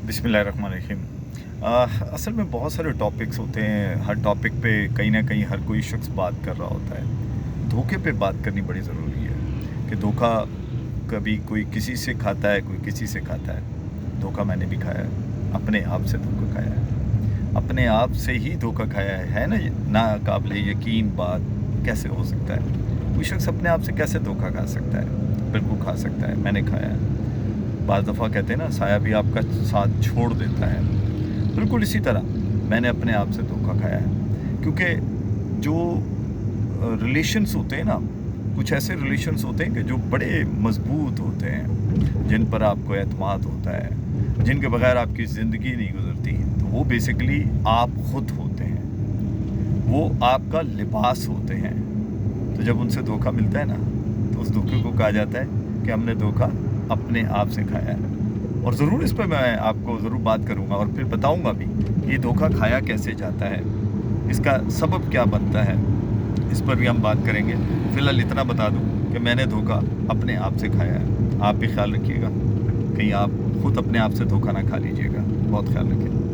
बिस्मिल्लाहिर्रहमानिर्रहीम। असल में बहुत सारे टॉपिक्स होते हैं, हर टॉपिक पे कहीं ना कहीं हर कोई शख्स बात कर रहा होता है। धोखे पे बात करनी बड़ी ज़रूरी है कि धोखा कभी कोई किसी से खाता है, कोई किसी से खाता है। धोखा मैंने भी खाया है, अपने आप से धोखा खाया है, अपने आप से ही धोखा खाया है ना। ना काबिल यकीन बात कैसे हो सकता है? कोई शख्स अपने आप से कैसे धोखा खा सकता है? बिल्कुल खा सकता है, मैंने खाया है। बाज़ दफ़ा कहते हैं ना, साया भी आपका साथ छोड़ देता है। बिल्कुल इसी तरह मैंने अपने आप से धोखा खाया है, क्योंकि जो रिलेशंस होते हैं ना, कुछ ऐसे रिलेशंस होते हैं कि जो बड़े मज़बूत होते हैं, जिन पर आपको एतमाद होता है, जिनके बगैर आपकी ज़िंदगी नहीं गुजरती। तो वो बेसिकली आप खुद होते हैं, वो आपका लिबास होते हैं। तो जब उनसे धोखा मिलता है ना, तो उस धोखे को कहा जाता है कि हमने धोखा अपने आप से खाया है। और ज़रूर इस पर मैं आपको ज़रूर बात करूँगा और फिर बताऊँगा भी कि ये धोखा खाया कैसे जाता है, इसका सबब क्या बनता है, इस पर भी हम बात करेंगे। फ़िलहाल इतना बता दूँ कि मैंने धोखा अपने आप से खाया है। आप भी ख्याल रखिएगा, कहीं आप खुद अपने आप से धोखा ना खा लीजिएगा। बहुत ख्याल रखिए।